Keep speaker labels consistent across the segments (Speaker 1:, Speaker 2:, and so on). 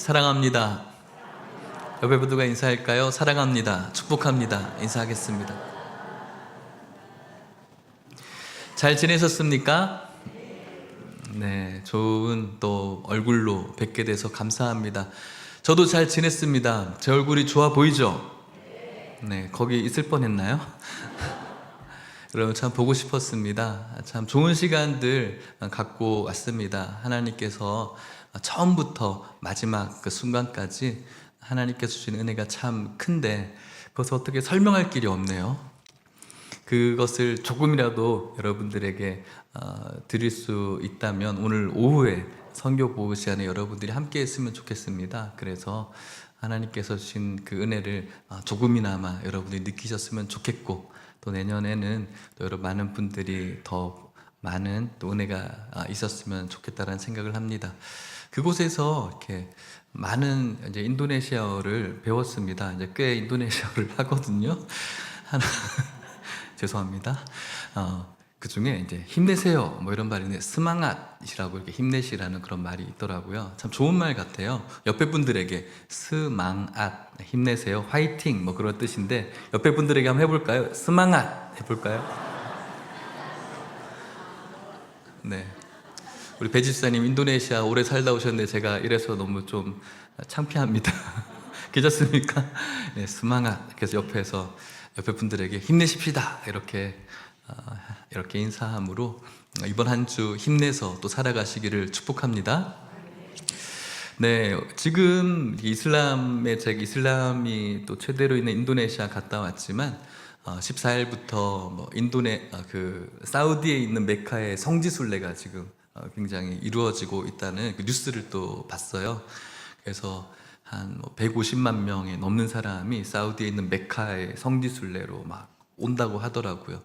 Speaker 1: 사랑합니다. 옆에 분들과 인사할까요? 사랑합니다. 축복합니다. 인사하겠습니다. 잘 지내셨습니까? 네, 좋은 또 얼굴로 뵙게 돼서 감사합니다. 저도 잘 지냈습니다. 제 얼굴이 좋아 보이죠? 네, 거기 있을 뻔했나요? 여러분 참 보고 싶었습니다. 참 좋은 시간들 갖고 왔습니다. 하나님께서 처음부터 마지막 그 순간까지 하나님께서 주신 은혜가 참 큰데 그것을 어떻게 설명할 길이 없네요. 그것을 조금이라도 여러분들에게 드릴 수 있다면 오늘 오후에 선교 보호 시간에 여러분들이 함께 했으면 좋겠습니다. 그래서 하나님께서 주신 그 은혜를 조금이나마 여러분들이 느끼셨으면 좋겠고, 또 내년에는 또 여러 많은 분들이 더 많은 또 은혜가 있었으면 좋겠다라는 생각을 합니다. 그곳에서 이렇게 많은 이제 인도네시아어를 배웠습니다. 이제 꽤 인도네시아어를 하거든요. 하나 죄송합니다. 그 중에 이제 힘내세요 뭐 이런 말인데 스망앗이라고 이렇게 힘내시라는 그런 말이 있더라고요. 참 좋은 말 같아요. 옆에 분들에게 스망앗 힘내세요, 화이팅 뭐 그런 뜻인데 옆에 분들에게 한번 해볼까요? 스망앗 해볼까요? 네. 우리 배지수사님 인도네시아 오래 살다 오셨는데 제가 이래서 너무 좀 창피합니다. 괜찮습니까? 네, 스망앗. 그래서 옆에 분들에게 힘내십시다 이렇게 인사함으로 이번 한 주 힘내서 또 살아가시기를 축복합니다. 네, 지금 제가 이슬람이 또 최대로 있는 인도네시아 갔다 왔지만 14일부터 사우디에 있는 메카의 성지순례가 지금 굉장히 이루어지고 있다는 그 뉴스를 또 봤어요. 그래서 한 150만 명이 넘는 사람이 사우디에 있는 메카의 성지순례로 막 온다고 하더라고요.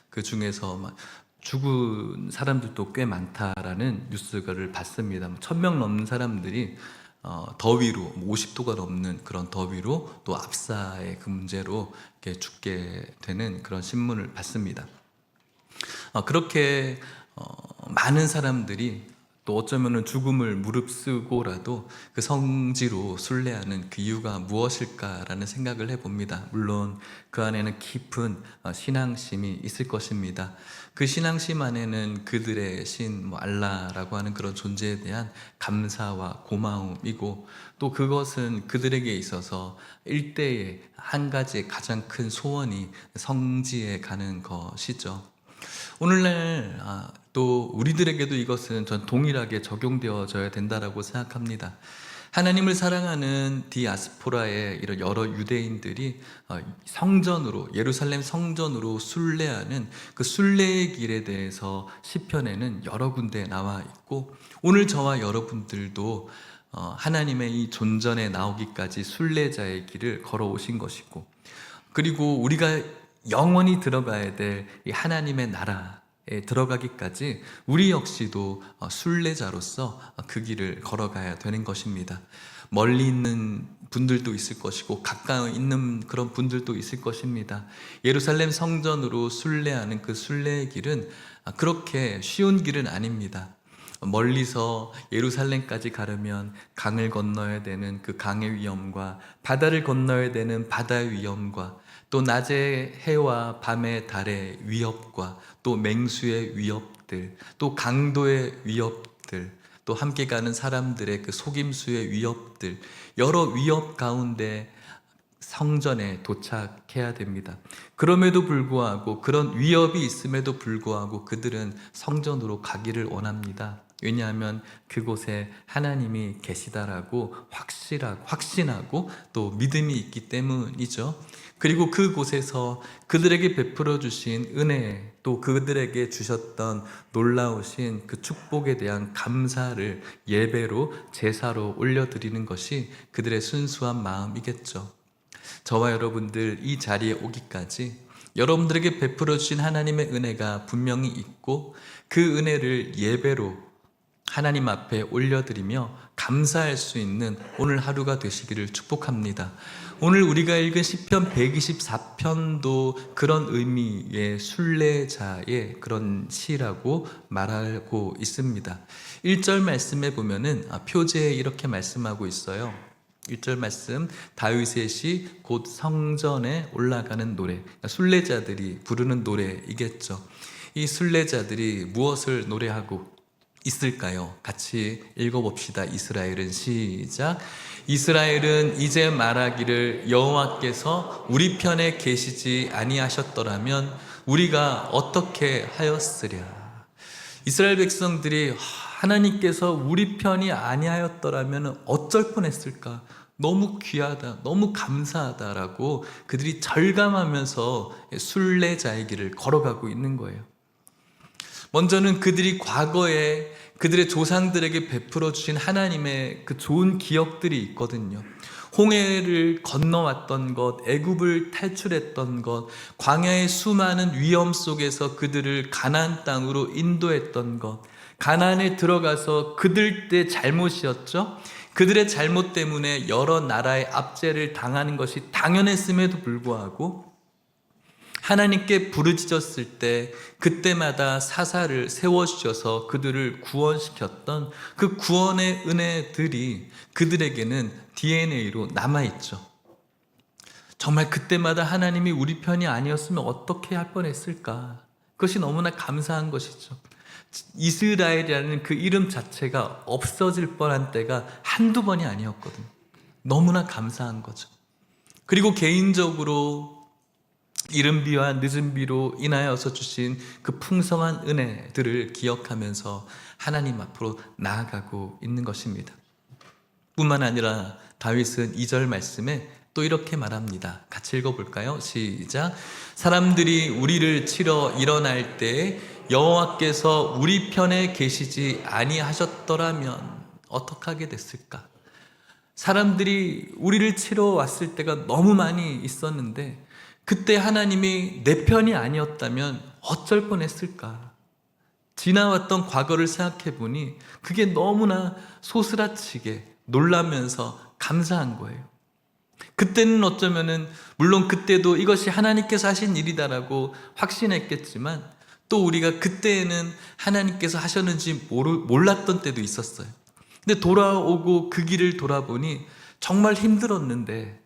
Speaker 1: 그 중에서 막 죽은 사람들도 꽤 많다라는 뉴스를 봤습니다. 1000명 넘는 사람들이 더위로 50도가 넘는 그런 더위로 또 압사의 그 문제로 이렇게 죽게 되는 그런 신문을 봤습니다. 그렇게 많은 사람들이 또 어쩌면은 죽음을 무릅쓰고라도 그 성지로 순례하는 그 이유가 무엇일까라는 생각을 해봅니다. 물론 그 안에는 깊은 신앙심이 있을 것입니다. 그 신앙심 안에는 그들의 신 알라라고 하는 그런 존재에 대한 감사와 고마움이고, 또 그것은 그들에게 있어서 일대의 한 가지의 가장 큰 소원이 성지에 가는 것이죠. 오늘날 또 우리들에게도 이것은 전 동일하게 적용되어져야 된다라고 생각합니다. 하나님을 사랑하는 디아스포라의 이런 여러 유대인들이 예루살렘 성전으로 순례하는 그 순례의 길에 대해서 시편에는 여러 군데 나와 있고, 오늘 저와 여러분들도 하나님의 이 존전에 나오기까지 순례자의 길을 걸어오신 것이고, 그리고 우리가 영원히 들어가야 될 이 하나님의 나라에 들어가기까지 우리 역시도 순례자로서 그 길을 걸어가야 되는 것입니다. 멀리 있는 분들도 있을 것이고 가까이 있는 그런 분들도 있을 것입니다. 예루살렘 성전으로 순례하는 그 순례의 길은 그렇게 쉬운 길은 아닙니다. 멀리서 예루살렘까지 가려면 강을 건너야 되는 그 강의 위험과 바다를 건너야 되는 바다의 위험과 또 낮의 해와 밤의 달의 위협과 또 맹수의 위협들, 또 강도의 위협들, 또 함께 가는 사람들의 그 속임수의 위협들, 여러 위협 가운데 성전에 도착해야 됩니다. 그럼에도 불구하고, 그런 위협이 있음에도 불구하고 그들은 성전으로 가기를 원합니다. 왜냐하면 그곳에 하나님이 계시다라고 확신하고 또 믿음이 있기 때문이죠. 그리고 그곳에서 그들에게 베풀어 주신 은혜, 또 그들에게 주셨던 놀라우신 그 축복에 대한 감사를 예배로, 제사로 올려드리는 것이 그들의 순수한 마음이겠죠. 저와 여러분들 이 자리에 오기까지 여러분들에게 베풀어 주신 하나님의 은혜가 분명히 있고, 그 은혜를 예배로 하나님 앞에 올려드리며 감사할 수 있는 오늘 하루가 되시기를 축복합니다. 오늘 우리가 읽은 시편 124편도 그런 의미의 순례자의 그런 시라고 말하고 있습니다. 1절 말씀에 보면은 표제에 이렇게 말씀하고 있어요. 1절 말씀, 다윗의 시 곧 성전에 올라가는 노래, 그러니까 순례자들이 부르는 노래이겠죠. 이 순례자들이 무엇을 노래하고 있을까요? 같이 읽어봅시다. 이스라엘은 시작. 이스라엘은 이제 말하기를 여호와께서 우리 편에 계시지 아니하셨더라면 우리가 어떻게 하였으랴. 이스라엘 백성들이 하나님께서 우리 편이 아니하였더라면 어쩔 뻔했을까? 너무 귀하다, 너무 감사하다라고 그들이 절감하면서 순례자의 길을 걸어가고 있는 거예요. 먼저는 그들이 과거에 그들의 조상들에게 베풀어 주신 하나님의 그 좋은 기억들이 있거든요. 홍해를 건너왔던 것, 애굽을 탈출했던 것, 광야의 수많은 위험 속에서 그들을 가나안 땅으로 인도했던 것, 가나안에 들어가서 그들 때 잘못이었죠. 그들의 잘못 때문에 여러 나라의 압제를 당하는 것이 당연했음에도 불구하고 하나님께 부르짖었을 때 그때마다 사사를 세워주셔서 그들을 구원시켰던 그 구원의 은혜들이 그들에게는 DNA로 남아있죠. 정말 그때마다 하나님이 우리 편이 아니었으면 어떻게 할 뻔했을까? 그것이 너무나 감사한 것이죠. 이스라엘이라는 그 이름 자체가 없어질 뻔한 때가 한두 번이 아니었거든요. 너무나 감사한 거죠. 그리고 개인적으로 이른 비와 늦은 비로 인하여서 주신 그 풍성한 은혜들을 기억하면서 하나님 앞으로 나아가고 있는 것입니다. 뿐만 아니라 다윗은 2절 말씀에 또 이렇게 말합니다. 같이 읽어볼까요? 시작. 사람들이 우리를 치러 일어날 때 여호와께서 우리 편에 계시지 아니하셨더라면 어떻게 하게 됐을까? 사람들이 우리를 치러 왔을 때가 너무 많이 있었는데 그때 하나님이 내 편이 아니었다면 어쩔 뻔했을까? 지나왔던 과거를 생각해 보니 그게 너무나 소스라치게 놀라면서 감사한 거예요. 그때는 어쩌면은 물론 그때도 이것이 하나님께서 하신 일이다라고 확신했겠지만 또 우리가 그때에는 하나님께서 하셨는지 몰랐던 때도 있었어요. 근데 돌아오고 그 길을 돌아보니 정말 힘들었는데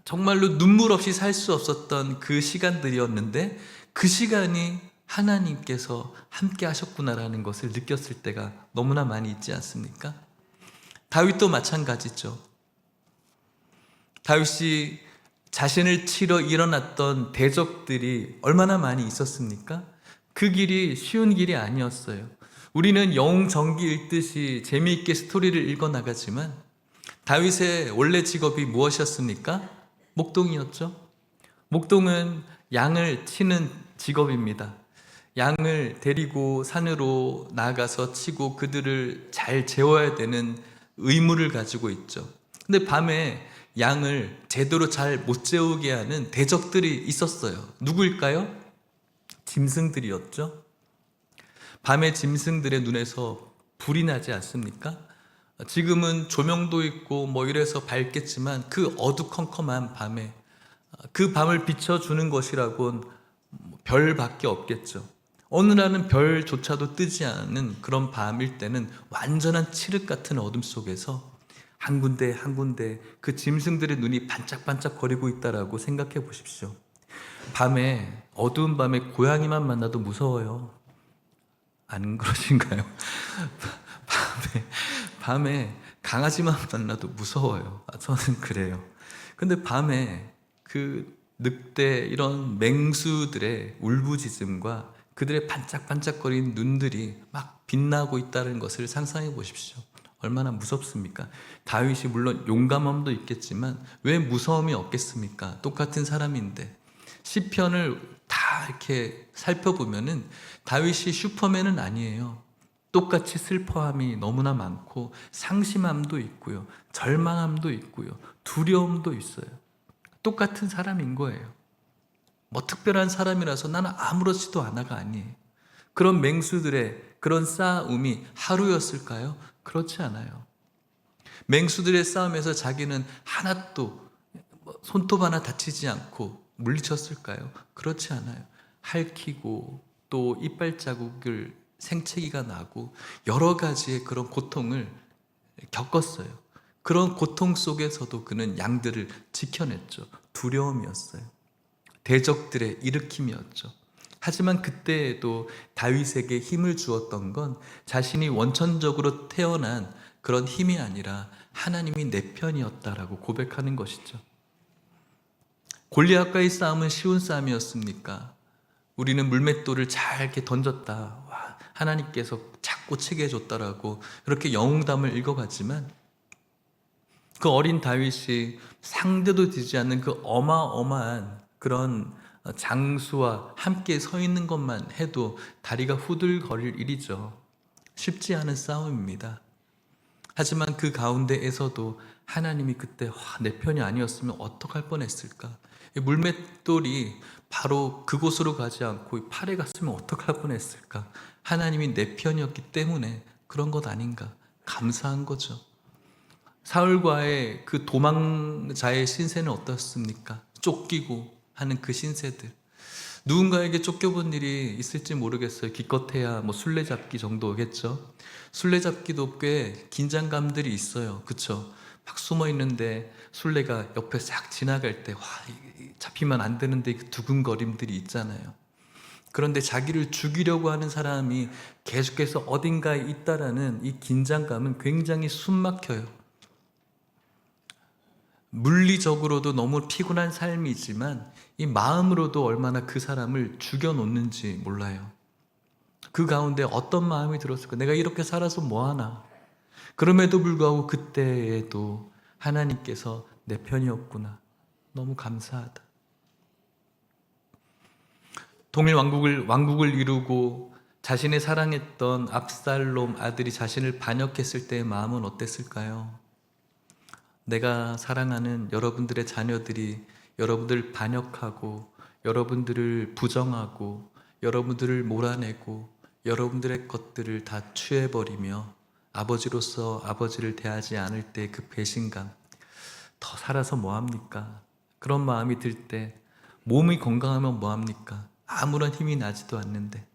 Speaker 1: 정말로 눈물 없이 살 수 없었던 그 시간들이었는데 그 시간이 하나님께서 함께 하셨구나라는 것을 느꼈을 때가 너무나 많이 있지 않습니까? 다윗도 마찬가지죠. 다윗이 자신을 치러 일어났던 대적들이 얼마나 많이 있었습니까? 그 길이 쉬운 길이 아니었어요. 우리는 영웅 전기 읽듯이 재미있게 스토리를 읽어나가지만 다윗의 원래 직업이 무엇이었습니까? 목동이었죠. 목동은 양을 치는 직업입니다. 양을 데리고 산으로 나가서 치고 그들을 잘 재워야 되는 의무를 가지고 있죠. 근데 밤에 양을 제대로 잘 못 재우게 하는 대적들이 있었어요. 누구일까요? 짐승들이었죠. 밤에 짐승들의 눈에서 불이 나지 않습니까? 지금은 조명도 있고 뭐 이래서 밝겠지만 그 어두컴컴한 밤에 그 밤을 비춰주는 것이라곤 별밖에 없겠죠. 어느 날은 별조차도 뜨지 않는 그런 밤일 때는 완전한 칠흑 같은 어둠 속에서 한 군데 한 군데 그 짐승들의 눈이 반짝반짝 거리고 있다라고 생각해 보십시오. 밤에 어두운 밤에 고양이만 만나도 무서워요. 안 그러신가요? 밤에 강아지만 만나도 무서워요. 저는 그래요. 근데 밤에 그 늑대 이런 맹수들의 울부짖음과 그들의 반짝반짝거리는 눈들이 막 빛나고 있다는 것을 상상해 보십시오. 얼마나 무섭습니까? 다윗이 물론 용감함도 있겠지만 왜 무서움이 없겠습니까? 똑같은 사람인데 시편을 다 이렇게 살펴보면은 다윗이 슈퍼맨은 아니에요. 똑같이 슬퍼함이 너무나 많고 상심함도 있고요, 절망함도 있고요, 두려움도 있어요. 똑같은 사람인 거예요. 뭐 특별한 사람이라서 나는 아무렇지도 않아가 아니에요. 그런 맹수들의 그런 싸움이 하루였을까요? 그렇지 않아요. 맹수들의 싸움에서 자기는 하나도 손톱 하나 다치지 않고 물리쳤을까요? 그렇지 않아요. 핥히고 또 이빨 자국을 생채기가 나고 여러 가지의 그런 고통을 겪었어요. 그런 고통 속에서도 그는 양들을 지켜냈죠. 두려움이었어요. 대적들의 일으킴이었죠. 하지만 그때에도 다윗에게 힘을 주었던 건 자신이 원천적으로 태어난 그런 힘이 아니라 하나님이 내 편이었다라고 고백하는 것이죠. 골리앗과의 싸움은 쉬운 싸움이었습니까? 우리는 물맷돌을 잘 이렇게 던졌다. 와, 하나님께서 자꾸 치게 해줬다라고 그렇게 영웅담을 읽어봤지만 그 어린 다윗이 상대도 되지 않는 그 어마어마한 그런 장수와 함께 서 있는 것만 해도 다리가 후들거릴 일이죠. 쉽지 않은 싸움입니다. 하지만 그 가운데에서도 하나님이 그때 내 편이 아니었으면 어떡할 뻔했을까? 이 물맷돌이 바로 그곳으로 가지 않고 팔에 갔으면 어떡할 뻔했을까? 하나님이 내 편이었기 때문에 그런 것 아닌가? 감사한 거죠. 사울과의 그 도망자의 신세는 어떻습니까? 쫓기고 하는 그 신세들. 누군가에게 쫓겨본 일이 있을지 모르겠어요. 기껏해야 뭐 술래잡기 정도겠죠. 술래잡기도 꽤 긴장감들이 있어요. 그쵸? 막 숨어 있는데 술래가 옆에 싹 지나갈 때 잡히면 안 되는데 그 두근거림들이 있잖아요. 그런데 자기를 죽이려고 하는 사람이 계속해서 어딘가에 있다라는 이 긴장감은 굉장히 숨막혀요. 물리적으로도 너무 피곤한 삶이지만 이 마음으로도 얼마나 그 사람을 죽여놓는지 몰라요. 그 가운데 어떤 마음이 들었을까? 내가 이렇게 살아서 뭐하나? 그럼에도 불구하고 그때에도 하나님께서 내 편이었구나. 너무 감사하다. 동일 왕국을 이루고 자신의 사랑했던 압살롬 아들이 자신을 반역했을 때의 마음은 어땠을까요? 내가 사랑하는 여러분들의 자녀들이 여러분들을 반역하고 여러분들을 부정하고 여러분들을 몰아내고 여러분들의 것들을 다 취해버리며 아버지로서 아버지를 대하지 않을 때 그 배신감, 더 살아서 뭐합니까? 그런 마음이 들 때 몸이 건강하면 뭐합니까? 아무런 힘이 나지도 않는데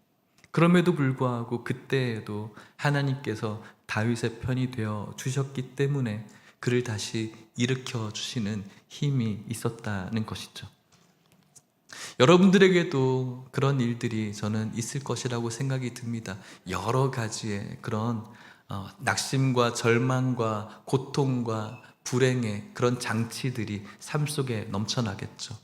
Speaker 1: 그럼에도 불구하고 그때에도 하나님께서 다윗의 편이 되어 주셨기 때문에 그를 다시 일으켜 주시는 힘이 있었다는 것이죠. 여러분들에게도 그런 일들이 저는 있을 것이라고 생각이 듭니다. 여러 가지의 그런 낙심과 절망과 고통과 불행의 그런 장치들이 삶 속에 넘쳐나겠죠.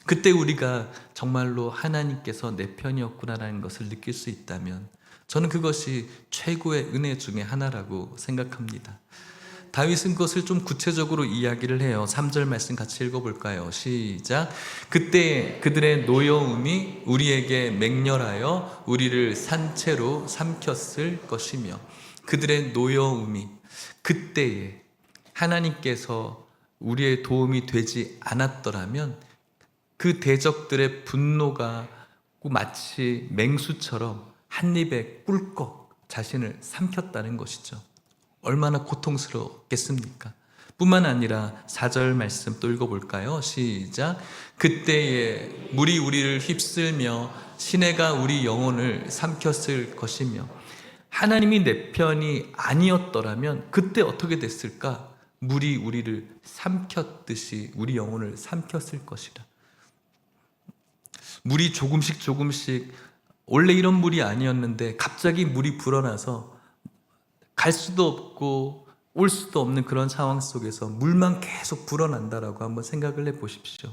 Speaker 1: 그때 우리가 정말로 하나님께서 내 편이었구나라는 것을 느낄 수 있다면 저는 그것이 최고의 은혜 중에 하나라고 생각합니다. 다윗은 그것을 좀 구체적으로 이야기를 해요. 3절 말씀 같이 읽어볼까요? 시작. 그때 그들의 노여움이 우리에게 맹렬하여 우리를 산채로 삼켰을 것이며, 그들의 노여움이 그때에 하나님께서 우리의 도움이 되지 않았더라면 그 대적들의 분노가 마치 맹수처럼 한 입에 꿀꺽 자신을 삼켰다는 것이죠. 얼마나 고통스럽겠습니까? 뿐만 아니라 4절 말씀 또 읽어볼까요? 시작. 그때에 물이 우리를 휩쓸며 시내가 우리 영혼을 삼켰을 것이며, 하나님이 내 편이 아니었더라면 그때 어떻게 됐을까? 물이 우리를 삼켰듯이 우리 영혼을 삼켰을 것이라. 물이 조금씩 원래 이런 물이 아니었는데 갑자기 물이 불어나서 갈 수도 없고 올 수도 없는 그런 상황 속에서 물만 계속 불어난다라고 한번 생각을 해보십시오.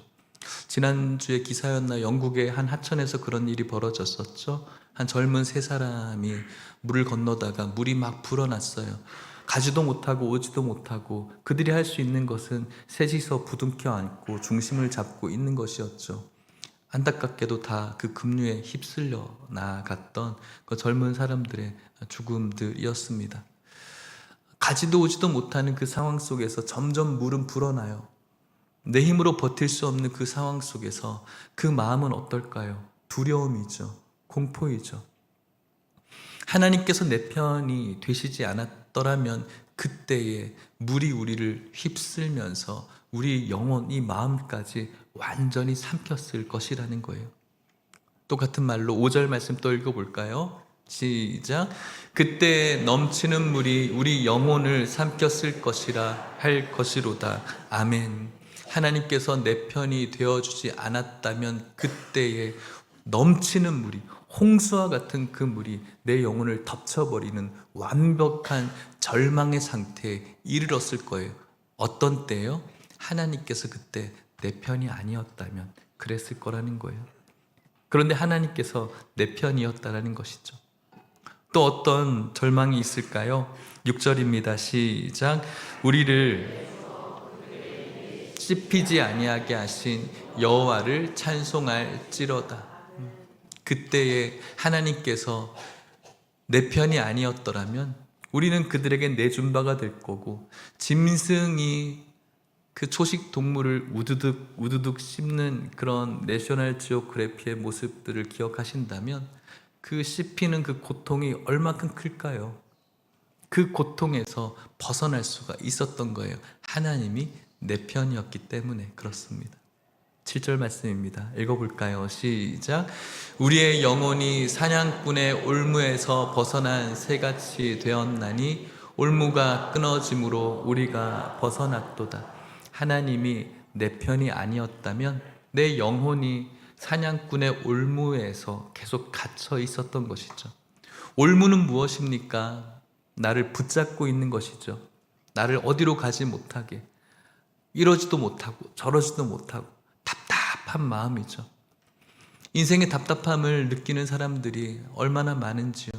Speaker 1: 지난주에 기사였나 영국의 한 하천에서 그런 일이 벌어졌었죠. 한 젊은 세 사람이 물을 건너다가 물이 막 불어났어요. 가지도 못하고 오지도 못하고 그들이 할 수 있는 것은 셋이서 부둥켜 안고 중심을 잡고 있는 것이었죠. 안타깝게도 다 그 급류에 휩쓸려 나갔던 그 젊은 사람들의 죽음들이었습니다. 가지도 오지도 못하는 그 상황 속에서 점점 물은 불어나요. 내 힘으로 버틸 수 없는 그 상황 속에서 그 마음은 어떨까요? 두려움이죠. 공포이죠. 하나님께서 내 편이 되시지 않았더라면 그때에 물이 우리를 휩쓸면서 우리 영혼, 이 마음까지 완전히 삼켰을 것이라는 거예요. 똑같은 말로 5절 말씀 또 읽어볼까요? 시작. 그때 넘치는 물이 우리 영혼을 삼켰을 것이라 할 것이로다. 아멘. 하나님께서 내 편이 되어주지 않았다면 그때에 넘치는 물이, 홍수와 같은 그 물이 내 영혼을 덮쳐버리는 완벽한 절망의 상태에 이르렀을 거예요. 어떤 때요? 하나님께서 그때 내 편이 아니었다면 그랬을 거라는 거예요. 그런데 하나님께서 내 편이었다라는 것이죠. 또 어떤 절망이 있을까요? 6절입니다. 시작. 우리를 씹히지 아니하게 하신 여호와를 찬송할지로다. 그때에 하나님께서 내 편이 아니었더라면 우리는 그들에게 내준 바가 될 거고, 짐승이 그 초식 동물을 우두둑 씹는 그런 내셔널 지오그래피의 모습들을 기억하신다면 그 씹히는 그 고통이 얼마큼 클까요? 그 고통에서 벗어날 수가 있었던 거예요. 하나님이 내 편이었기 때문에 그렇습니다. 7절 말씀입니다. 읽어볼까요? 시작. 우리의 영혼이 사냥꾼의 올무에서 벗어난 새같이 되었나니 올무가 끊어짐으로 우리가 벗어났도다. 하나님이 내 편이 아니었다면 내 영혼이 사냥꾼의 올무에서 계속 갇혀 있었던 것이죠. 올무는 무엇입니까? 나를 붙잡고 있는 것이죠. 나를 어디로 가지 못하게, 이러지도 못하고 저러지도 못하고 답답한 마음이죠. 인생의 답답함을 느끼는 사람들이 얼마나 많은지요.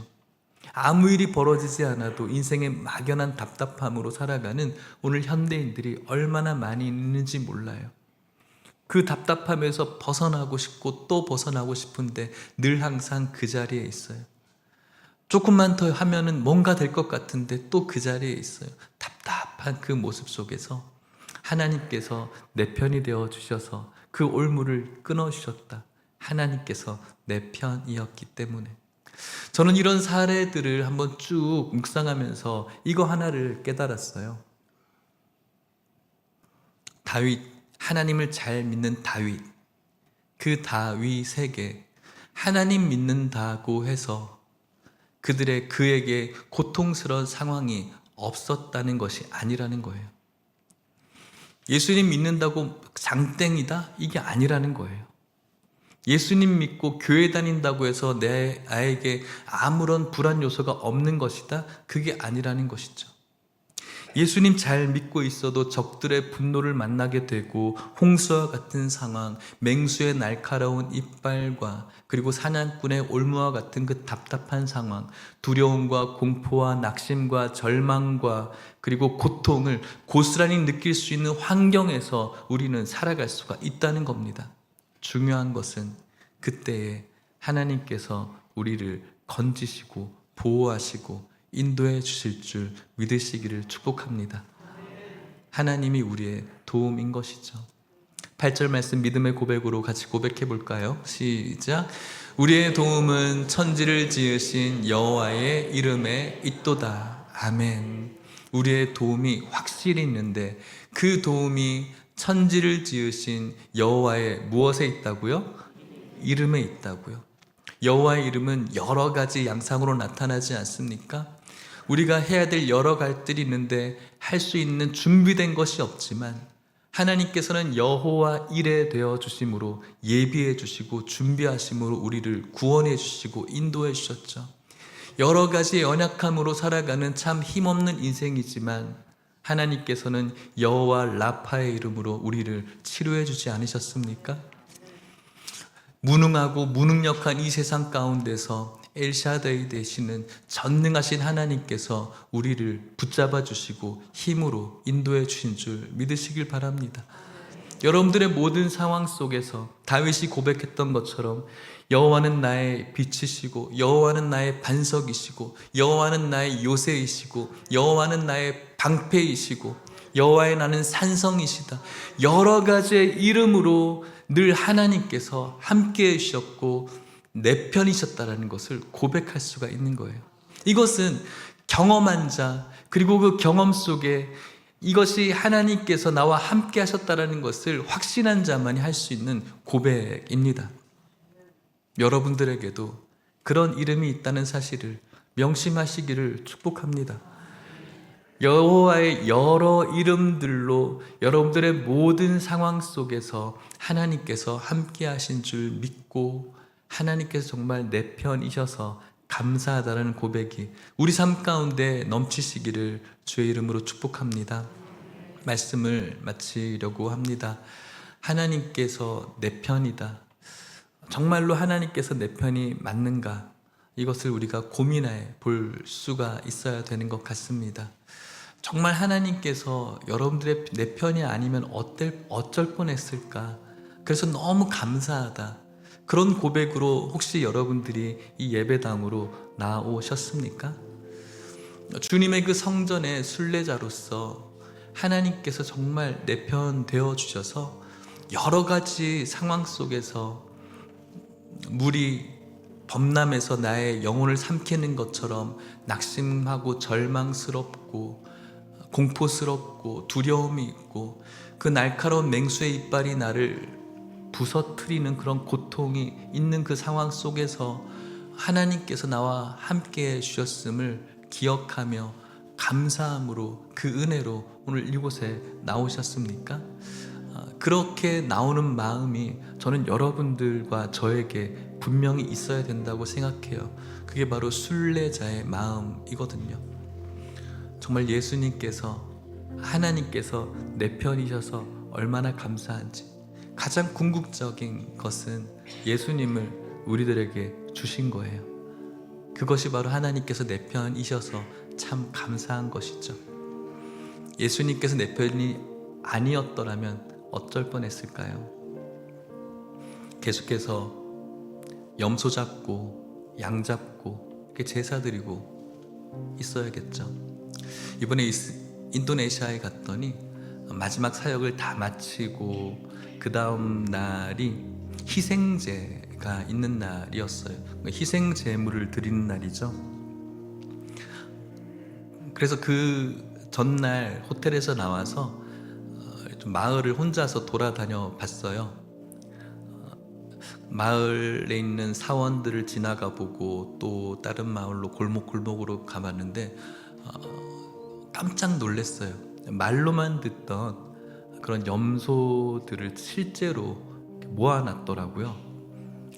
Speaker 1: 아무 일이 벌어지지 않아도 인생의 막연한 답답함으로 살아가는 오늘 현대인들이 얼마나 많이 있는지 몰라요. 그 답답함에서 벗어나고 싶고 또 벗어나고 싶은데 늘 항상 그 자리에 있어요. 조금만 더 하면은 뭔가 될 것 같은데 또 그 자리에 있어요. 답답한 그 모습 속에서 하나님께서 내 편이 되어 주셔서 그 올무를 끊어 주셨다. 하나님께서 내 편이었기 때문에. 저는 이런 사례들을 한번 쭉 묵상하면서 이거 하나를 깨달았어요. 다윗, 하나님을 잘 믿는 다윗, 그 다윗에게 하나님 믿는다고 해서 그에게 고통스러운 상황이 없었다는 것이 아니라는 거예요. 예수님 믿는다고 장땡이다? 이게 아니라는 거예요. 예수님 믿고 교회 다닌다고 해서 나에게 아무런 불안 요소가 없는 것이다? 그게 아니라는 것이죠. 예수님 잘 믿고 있어도 적들의 분노를 만나게 되고 홍수와 같은 상황, 맹수의 날카로운 이빨과 그리고 사냥꾼의 올무와 같은 그 답답한 상황, 두려움과 공포와 낙심과 절망과 그리고 고통을 고스란히 느낄 수 있는 환경에서 우리는 살아갈 수가 있다는 겁니다. 중요한 것은 그때에 하나님께서 우리를 건지시고 보호하시고 인도해 주실 줄 믿으시기를 축복합니다. 하나님이 우리의 도움인 것이죠. 8절 말씀 믿음의 고백으로 같이 고백해 볼까요? 시작. 우리의 도움은 천지를 지으신 여호와의 이름에 있도다. 아멘. 우리의 도움이 확실히 있는데 그 도움이 천지를 지으신 여호와의 무엇에 있다고요? 이름에 있다고요. 여호와의 이름은 여러 가지 양상으로 나타나지 않습니까? 우리가 해야 될 여러 갈들이 있는데 할 수 있는 준비된 것이 없지만 하나님께서는 여호와 이레 되어 주심으로 예비해 주시고 준비하심으로 우리를 구원해 주시고 인도해 주셨죠. 여러 가지 연약함으로 살아가는 참 힘없는 인생이지만 하나님께서는 여호와 라파의 이름으로 우리를 치료해 주지 않으셨습니까? 무능하고 무능력한 이 세상 가운데서 엘샤다이 되시는 전능하신 하나님께서 우리를 붙잡아 주시고 힘으로 인도해 주신 줄 믿으시길 바랍니다. 여러분들의 모든 상황 속에서 다윗이 고백했던 것처럼 여호와는 나의 빛이시고 여호와는 나의 반석이시고 여호와는 나의 요새이시고 여호와는 나의 방패이시고 여호와의 나는 산성이시다. 여러 가지의 이름으로 늘 하나님께서 함께해 주셨고 내 편이셨다라는 것을 고백할 수가 있는 거예요. 이것은 경험한 자, 그리고 그 경험 속에 이것이 하나님께서 나와 함께 하셨다는 것을 확신한 자만이 할 수 있는 고백입니다. 여러분들에게도 그런 이름이 있다는 사실을 명심하시기를 축복합니다. 여호와의 여러 이름들로 여러분들의 모든 상황 속에서 하나님께서 함께 하신 줄 믿고 하나님께서 정말 내 편이셔서 감사하다는 고백이 우리 삶 가운데 넘치시기를 주의 이름으로 축복합니다. 말씀을 마치려고 합니다. 하나님께서 내 편이다. 정말로 하나님께서 내 편이 맞는가? 이것을 우리가 고민해 볼 수가 있어야 되는 것 같습니다. 정말 하나님께서 여러분들의 내 편이 아니면 어쩔 뻔했을까? 그래서 너무 감사하다. 그런 고백으로 혹시 여러분들이 이 예배당으로 나오셨습니까? 주님의 그 성전의 순례자로서 하나님께서 정말 내 편 되어 주셔서 여러 가지 상황 속에서 물이 범람해서 나의 영혼을 삼키는 것처럼 낙심하고 절망스럽고 공포스럽고 두려움이 있고 그 날카로운 맹수의 이빨이 나를 부서뜨리는 그런 고통이 있는 그 상황 속에서 하나님께서 나와 함께 해 주셨음을 기억하며 감사함으로 그 은혜로 오늘 이곳에 나오셨습니까? 그렇게 나오는 마음이 저는 여러분들과 저에게 분명히 있어야 된다고 생각해요. 그게 바로 순례자의 마음이거든요. 정말 예수님께서 하나님께서 내 편이셔서 얼마나 감사한지 가장 궁극적인 것은 예수님을 우리들에게 주신 거예요. 그것이 바로 하나님께서 내 편이셔서 참 감사한 것이죠. 예수님께서 내 편이 아니었더라면 어쩔 뻔했을까요? 계속해서 염소 잡고 양 잡고 제사 드리고 있어야겠죠. 이번에 인도네시아에 갔더니 마지막 사역을 다 마치고 그 다음 날이 희생제가 있는 날이었어요. 희생 제물을 드리는 날이죠. 그래서 그 전날 호텔에서 나와서 좀 마을을 혼자서 돌아다녀 봤어요. 마을에 있는 사원들을 지나가 보고 또 다른 마을로 골목골목으로 가봤는데 깜짝 놀랐어요. 말로만 듣던 그런 염소들을 실제로 모아놨더라고요.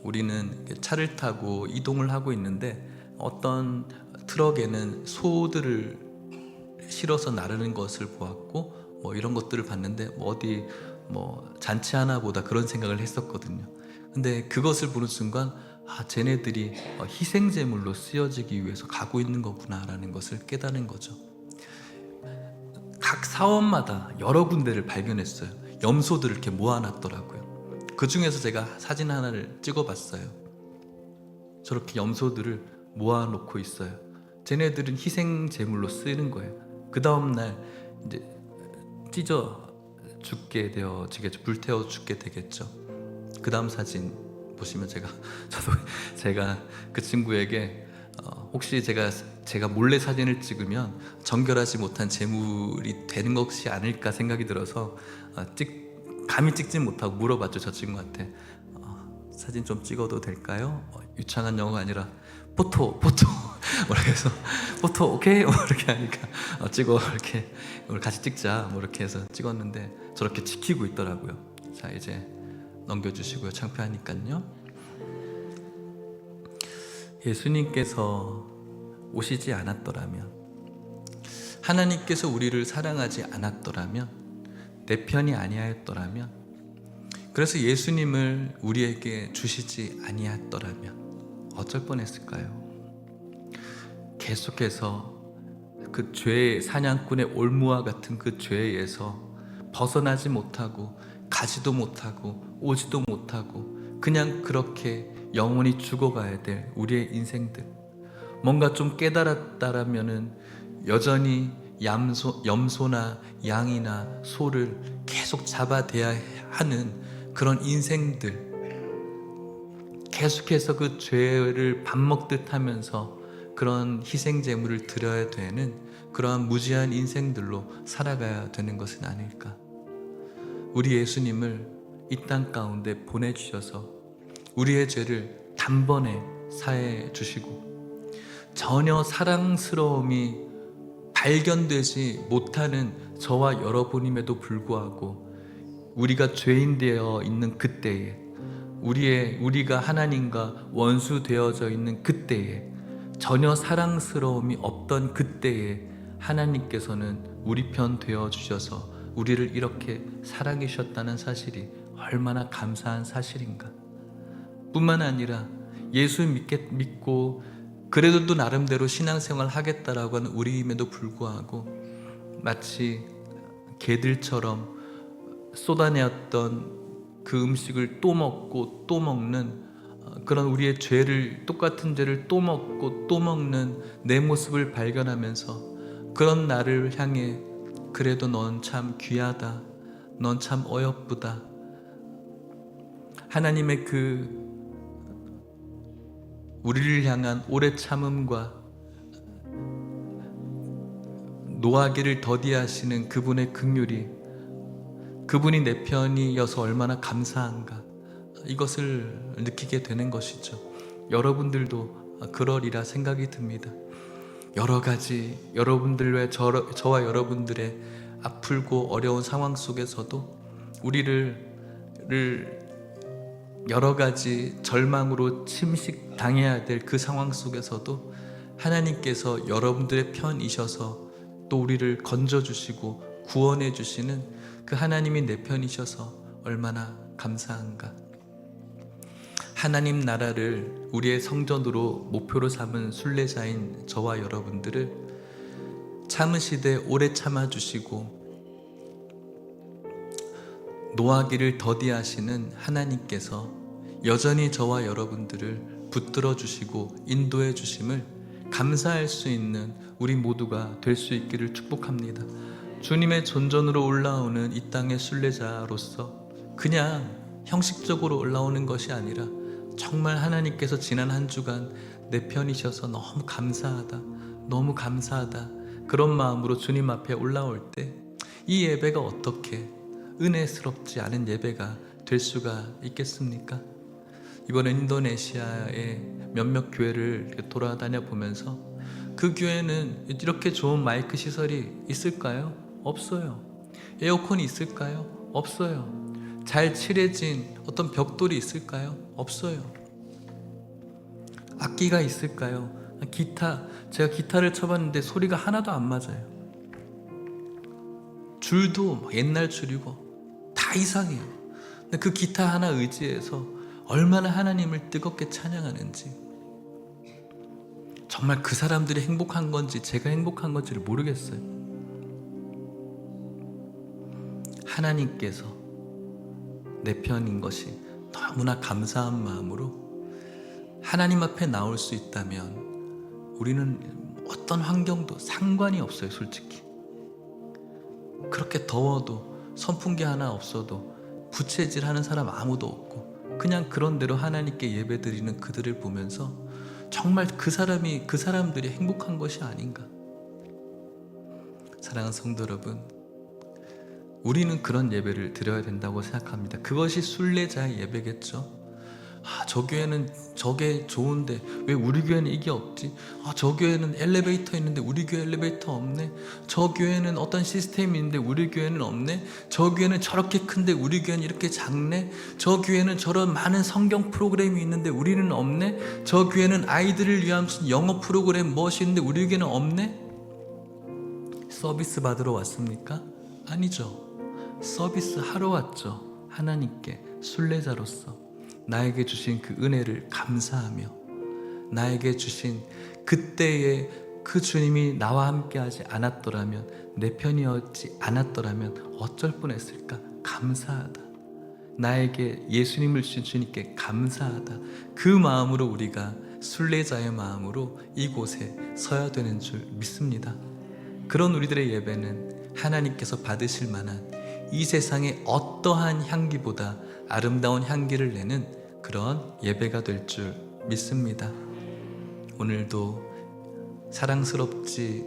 Speaker 1: 우리는 차를 타고 이동을 하고 있는데 어떤 트럭에는 소들을 실어서 나르는 것을 보았고 뭐 이런 것들을 봤는데 어디 잔치 하나 보다 그런 생각을 했었거든요. 근데 그것을 보는 순간 쟤네들이 희생제물로 쓰여지기 위해서 가고 있는 거구나 라는 것을 깨달은 거죠. 각 사원마다 여러 군데를 발견했어요. 염소들을 이렇게 모아놨더라고요. 그 중에서 제가 사진 하나를 찍어봤어요. 저렇게 염소들을 모아놓고 있어요. 쟤네들은 희생제물로 쓰이는 거예요. 그 다음날 이제 찢어 죽게 되어지겠죠. 불태워 죽게 되겠죠. 그 다음 사진 보시면 제가 그 친구에게 혹시 제가 몰래 사진을 찍으면 정결하지 못한 제물이 되는 것이 아닐까 생각이 들어서 감히 찍지 못하고 물어봤죠. 저 친구한테 사진 좀 찍어도 될까요? 유창한 영어가 아니라 포토 이렇게 해서 포토 오케이 이렇게 하니까 찍어 이렇게 우리 같이 찍자 이렇게 해서 찍었는데 저렇게 지키고 있더라고요. 자 이제 넘겨주시고요. 창피하니까요. 예수님께서 오시지 않았더라면, 하나님께서 우리를 사랑하지 않았더라면, 내 편이 아니하였더라면, 그래서 예수님을 우리에게 주시지 아니했더라면 어쩔 뻔했을까요? 계속해서 그 죄의 사냥꾼의 올무와 같은 그 죄에서 벗어나지 못하고 가지도 못하고 오지도 못하고 그냥 그렇게 영원히 죽어가야 될 우리의 인생들, 뭔가 좀 깨달았다라면은 여전히 염소나 양이나 소를 계속 잡아대야 하는 그런 인생들, 계속해서 그 죄를 밥 먹듯 하면서 그런 희생제물을 드려야 되는 그러한 무지한 인생들로 살아가야 되는 것은 아닐까. 우리 예수님을 이 땅 가운데 보내주셔서 우리의 죄를 단번에 사해 주시고 전혀 사랑스러움이 발견되지 못하는 저와 여러분임에도 불구하고 우리가 죄인 되어 있는 그때에 우리가 하나님과 원수 되어져 있는 그때에 전혀 사랑스러움이 없던 그때에 하나님께서는 우리 편 되어 주셔서 우리를 이렇게 사랑해 주셨다는 사실이 얼마나 감사한 사실인가. 뿐만 아니라 예수 믿고 그래도 또 나름대로 신앙생활 하겠다라고 하는 우리임에도 불구하고 마치 개들처럼 쏟아내었던 그 음식을 또 먹고 또 먹는 그런 우리의 똑같은 죄를 또 먹고 또 먹는 내 모습을 발견하면서 그런 나를 향해 그래도 넌 참 귀하다, 넌 참 어여쁘다, 하나님의 그 우리를 향한 오래 참음과 노하기를 더디하시는 그분의 긍휼이, 그분이 내 편이어서 얼마나 감사한가, 이것을 느끼게 되는 것이죠. 여러분들도 그러리라 생각이 듭니다. 여러 가지 여러분들의 저와 여러분들의 아프고 어려운 상황 속에서도 우리를 여러 가지 절망으로 침식당해야 될 그 상황 속에서도 하나님께서 여러분들의 편이셔서 또 우리를 건져주시고 구원해 주시는 그 하나님이 내 편이셔서 얼마나 감사한가. 하나님 나라를 우리의 성전으로 목표로 삼은 순례자인 저와 여러분들을 참으시되 오래 참아주시고 노하기를 더디하시는 하나님께서 여전히 저와 여러분들을 붙들어 주시고 인도해 주심을 감사할 수 있는 우리 모두가 될 수 있기를 축복합니다. 주님의 존전으로 올라오는 이 땅의 순례자로서 그냥 형식적으로 올라오는 것이 아니라 정말 하나님께서 지난 한 주간 내 편이셔서 너무 감사하다, 너무 감사하다, 그런 마음으로 주님 앞에 올라올 때 이 예배가 어떻게 은혜스럽지 않은 예배가 될 수가 있겠습니까? 이번에 인도네시아의 몇몇 교회를 돌아다녀 보면서 그 교회는 이렇게 좋은 마이크 시설이 있을까요? 없어요. 에어컨이 있을까요? 없어요. 잘 칠해진 어떤 벽돌이 있을까요? 없어요. 악기가 있을까요? 제가 기타를 쳐봤는데 소리가 하나도 안 맞아요. 줄도 옛날 줄이고 다 이상해요. 근데 그 기타 하나 의지해서 얼마나 하나님을 뜨겁게 찬양하는지, 정말 그 사람들이 행복한 건지 제가 행복한 건지를 모르겠어요. 하나님께서 내 편인 것이 너무나 감사한 마음으로 하나님 앞에 나올 수 있다면 우리는 어떤 환경도 상관이 없어요. 솔직히 그렇게 더워도 선풍기 하나 없어도 부채질 하는 사람 아무도 없고 그냥 그런 대로 하나님께 예배드리는 그들을 보면서 정말 그 사람들이 행복한 것이 아닌가. 사랑하는 성도 여러분, 우리는 그런 예배를 드려야 된다고 생각합니다. 그것이 순례자의 예배겠죠. 저 교회는 저게 좋은데 왜 우리 교회는 이게 없지? 저 교회는 엘리베이터 있는데 우리 교회 엘리베이터 없네. 저 교회는 어떤 시스템이 있는데 우리 교회는 없네. 저 교회는 저렇게 큰데 우리 교회는 이렇게 작네. 저 교회는 저런 많은 성경 프로그램이 있는데 우리는 없네. 저 교회는 아이들을 위한 무슨 영어 프로그램 무엇이 있는데 우리 교회는 없네. 서비스 받으러 왔습니까? 아니죠. 서비스 하러 왔죠. 하나님께 순례자로서 나에게 주신 그 은혜를 감사하며 나에게 주신 그때에 그 주님이 나와 함께 하지 않았더라면, 내 편이었지 않았더라면 어쩔 뻔했을까. 감사하다. 나에게 예수님을 주신 주님께 감사하다. 그 마음으로 우리가 순례자의 마음으로 이곳에 서야 되는 줄 믿습니다. 그런 우리들의 예배는 하나님께서 받으실 만한 이 세상의 어떠한 향기보다 아름다운 향기를 내는 그런 예배가 될 줄 믿습니다. 오늘도 사랑스럽지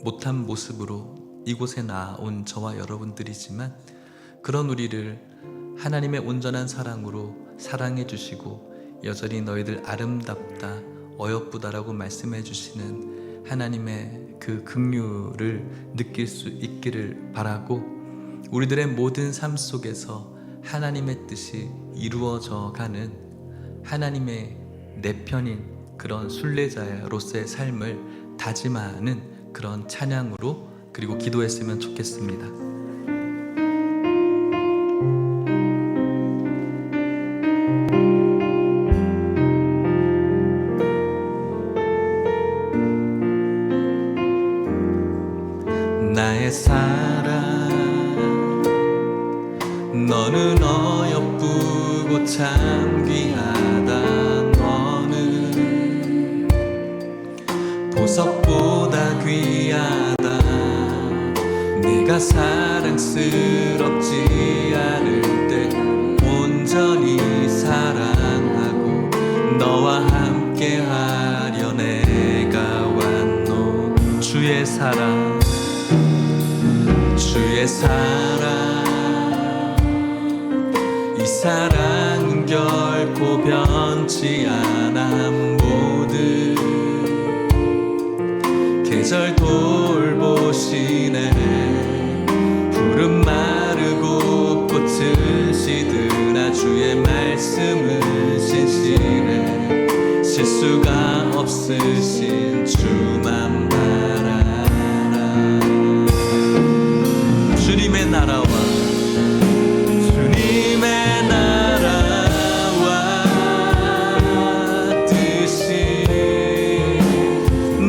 Speaker 1: 못한 모습으로 이곳에 나온 저와 여러분들이지만, 그런 우리를 하나님의 온전한 사랑으로 사랑해 주시고 여전히 너희들 아름답다, 어여쁘다라고 말씀해 주시는 하나님의 그 긍휼을 느낄 수 있기를 바라고, 우리들의 모든 삶 속에서 하나님의 뜻이 이루어져 가는 하나님의 내 편인 그런 순례자로서의 삶을 다짐하는 그런 찬양으로 그리고 기도했으면 좋겠습니다. 나의 사랑, 너는 어여쁘고 참 귀하다. 너는 보석보다 귀하다. 내가 사랑스럽지 않을 때 온전히 사랑하고 너와 함께하려 내가 왔노. 주의 사랑, 주의 사랑, 이 사랑은 결코 변치 않아. 모든 계절 돌보시네. 푸른 마르고 꽃은 시드나 주의 말씀은 신실해. 실수가 없으신 주만 바라라. 주님의 나라와 주님의 나라와 뜻이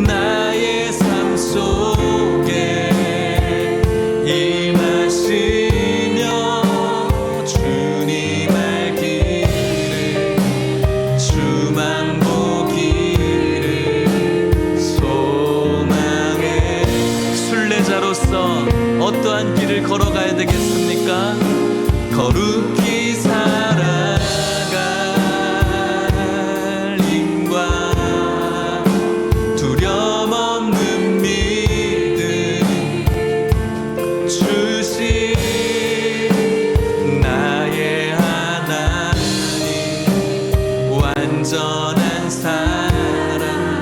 Speaker 1: 나의 삶 속에 임하시며 주님 알기를 주만 보기를 소망해. 순례자로서 어떠한 길을 걸어가야 되겠습니까? 거룩히 살아갈 힘과 두려움 없는 믿음 주신 나의 하나님. 완전한 사랑,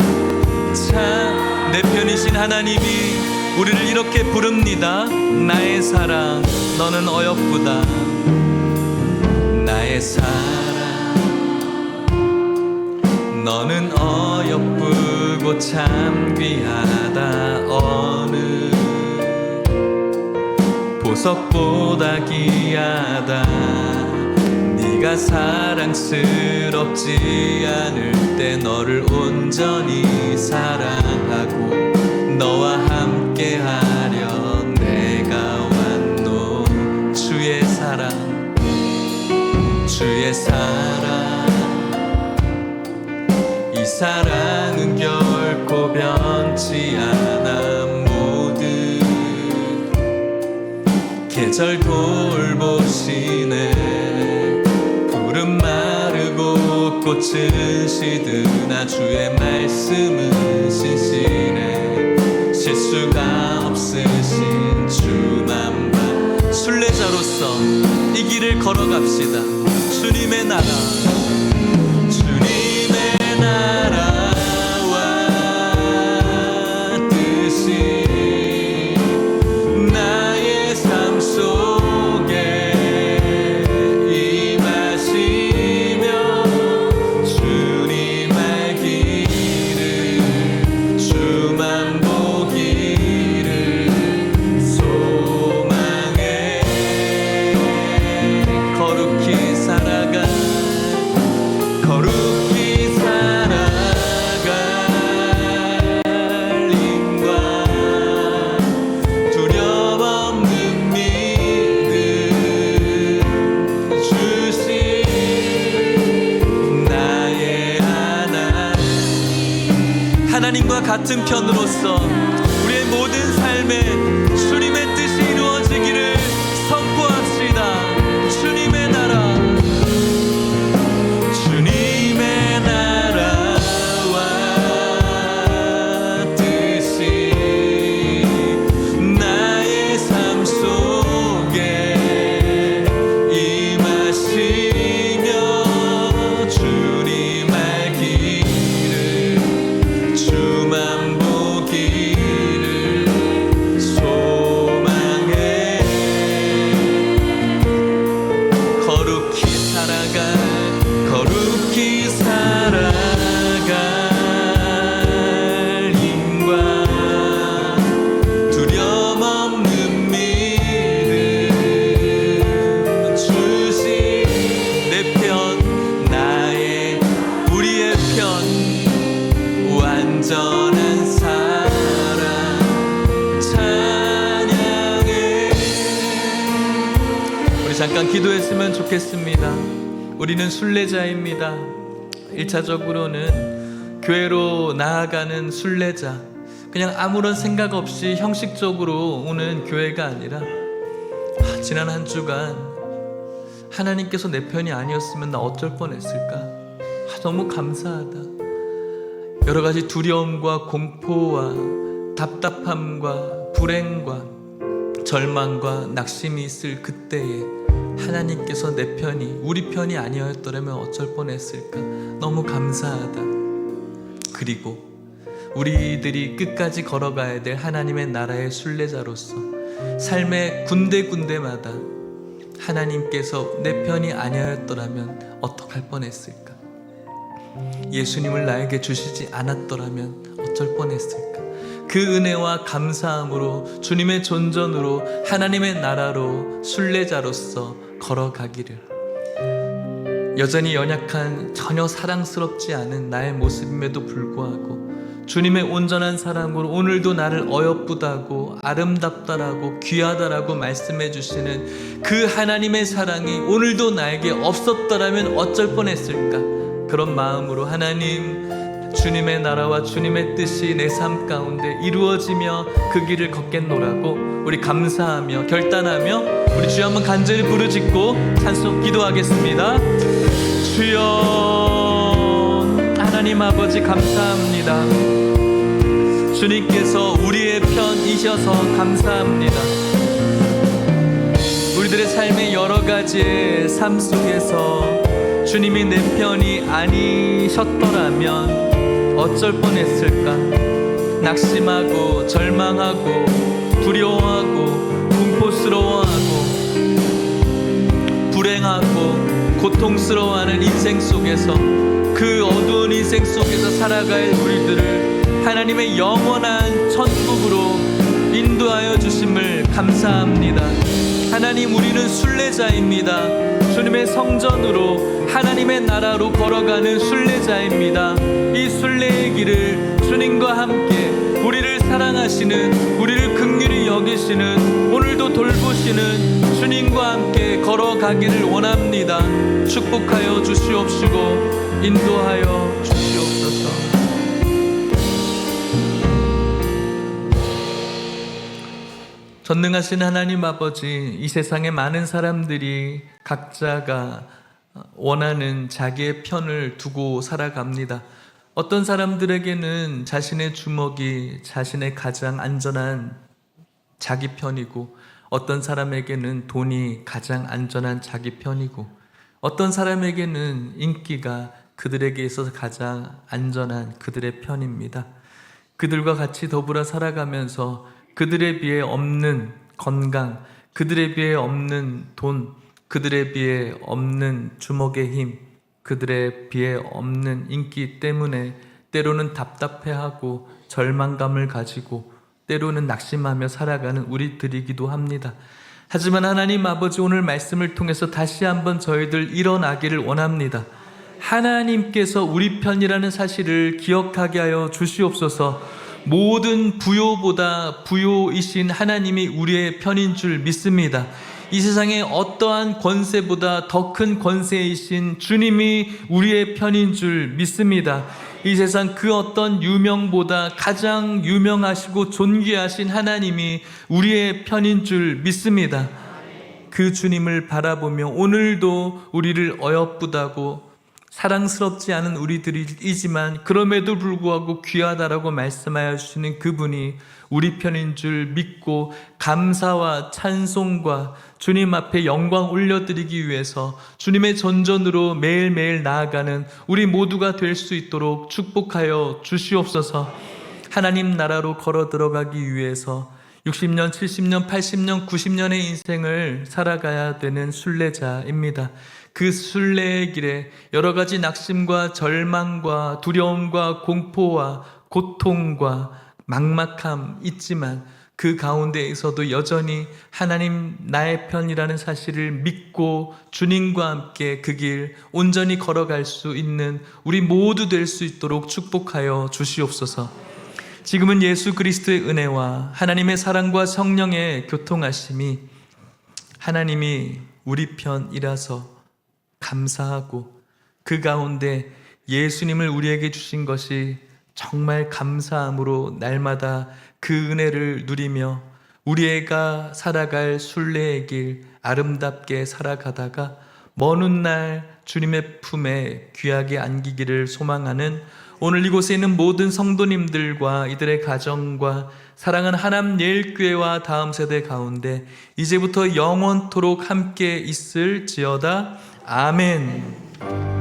Speaker 1: 참 내 편이신 하나님이 우리를 이렇게 부릅니다. 나의 사랑, 너는 어여쁘다. 나의 사랑, 너는 어여쁘고 참 귀하다. 어느 보석보다 귀하다. 네가 사랑스럽지 않을 때 너를 온전히 사랑하고 너와 함께하려 내가 왔노. 주의 사랑, 주의 사랑, 이 사랑은 결코 변치 않아. 모든 계절 돌보시네. 푸른 마르고 꽃은 시드나 주의 말씀은 신실해. 실수가 없으신 주만 봐. 순례자로서 이 길을 걸어갑시다. 주님의 나라, 주님의 나라와 뜻이 나의 삶 속에 임하시며 주님 알기를 주만 보기를 소망해. 거룩히 살아가, 거룩히 살아갈 힘과 두려움 없는 믿음 주신 나의 하나님과 같은 편으로서 우리의 모든 삶에 주님의 뜻이 이루어지기를 선포합시다. 주님의 나라, 주님의 나라와 뜻이 우리 잠깐 기도했으면 좋겠습니다. 우리는 순례자입니다. 1차적으로는 교회로 나아가는 순례자, 그냥 아무런 생각 없이 형식적으로 오는 교회가 아니라 지난 한 주간 하나님께서 내 편이 아니었으면 나 어쩔 뻔했을까? 너무 감사하다. 여러 가지 두려움과 공포와 답답함과 불행과 절망과 낙심이 있을 그때에 하나님께서 내 편이, 우리 편이 아니었더라면 어쩔 뻔했을까? 너무 감사하다. 그리고 우리들이 끝까지 걸어가야 될 하나님의 나라의 순례자로서 삶의 군데군데마다 하나님께서 내 편이 아니었더라면 어떡할 뻔했을까? 예수님을 나에게 주시지 않았더라면 어쩔 뻔했을까? 그 은혜와 감사함으로 주님의 존전으로 하나님의 나라로 순례자로서 걸어가기를, 여전히 연약한 전혀 사랑스럽지 않은 나의 모습임에도 불구하고 주님의 온전한 사랑으로 오늘도 나를 어여쁘다고 아름답다라고 귀하다라고 말씀해 주시는 그 하나님의 사랑이 오늘도 나에게 없었더라면 어쩔 뻔했을까? 그런 마음으로 하나님, 주님의 나라와 주님의 뜻이 내 삶 가운데 이루어지며 그 길을 걷겠노라고 우리 감사하며 결단하며 우리 주여 한번 간절히 부르짖고 찬송 기도하겠습니다. 주여, 하나님 아버지 감사합니다. 주님께서 우리의 편이셔서 감사합니다. 우리들의 삶의 여러 가지의 삶 속에서 주님이 내 편이 아니셨더라면 어쩔 뻔했을까? 낙심하고 절망하고 두려워하고 공포스러워하고 불행하고 고통스러워하는 인생 속에서, 그 어두운 인생 속에서 살아갈 우리들을 하나님의 영원한 천국으로 인도하여 주심을 감사합니다. 하나님, 우리는 순례자입니다. 주님의 성전으로 하나님의 나라로 걸어가는 순례자입니다. 이 순례의 길을 주님과 함께 우리를 사랑하시는, 우리를 긍휼히 여기시는, 오늘도 돌보시는 주님과 함께 걸어가기를 원합니다. 축복하여 주시옵시고 인도하여 주시옵소서. 전능하신 하나님 아버지, 이 세상에 많은 사람들이 각자가 원하는 자기의 편을 두고 살아갑니다. 어떤 사람들에게는 자신의 주먹이 자신의 가장 안전한 자기 편이고, 어떤 사람에게는 돈이 가장 안전한 자기 편이고, 어떤 사람에게는 인기가 그들에게 있어서 가장 안전한 그들의 편입니다. 그들과 같이 더불어 살아가면서 그들에 비해 없는 건강, 그들에 비해 없는 돈, 그들에 비해 없는 주먹의 힘, 그들에 비해 없는 인기 때문에 때로는 답답해하고 절망감을 가지고 때로는 낙심하며 살아가는 우리들이기도 합니다. 하지만 하나님 아버지, 오늘 말씀을 통해서 다시 한번 저희들 일어나기를 원합니다. 하나님께서 우리 편이라는 사실을 기억하게 하여 주시옵소서. 모든 부요보다 부요이신 하나님이 우리의 편인 줄 믿습니다. 이 세상의 어떠한 권세보다 더 큰 권세이신 주님이 우리의 편인 줄 믿습니다. 이 세상 그 어떤 유명보다 가장 유명하시고 존귀하신 하나님이 우리의 편인 줄 믿습니다. 그 주님을 바라보며 오늘도 우리를 어여쁘다고 사랑스럽지 않은 우리들이지만 그럼에도 불구하고 귀하다라고 말씀하여 주시는 그분이 우리 편인 줄 믿고 감사와 찬송과 주님 앞에 영광 올려드리기 위해서 주님의 전전으로 매일매일 나아가는 우리 모두가 될 수 있도록 축복하여 주시옵소서. 하나님 나라로 걸어 들어가기 위해서 60년, 70년, 80년, 90년의 인생을 살아가야 되는 순례자입니다. 그 순례의 길에 여러 가지 낙심과 절망과 두려움과 공포와 고통과 막막함 있지만 그 가운데에서도 여전히 하나님 나의 편이라는 사실을 믿고 주님과 함께 그 길 온전히 걸어갈 수 있는 우리 모두 될 수 있도록 축복하여 주시옵소서. 지금은 예수 그리스도의 은혜와 하나님의 사랑과 성령의 교통하심이 하나님이 우리 편이라서 감사하고 그 가운데 예수님을 우리에게 주신 것이 정말 감사함으로 날마다 그 은혜를 누리며 우리가 살아갈 순례의 길 아름답게 살아가다가 먼 훗날 주님의 품에 귀하게 안기기를 소망하는 오늘 이곳에 있는 모든 성도님들과 이들의 가정과 사랑하는 하남 예일교회와 다음 세대 가운데 이제부터 영원토록 함께 있을지어다. 아멘.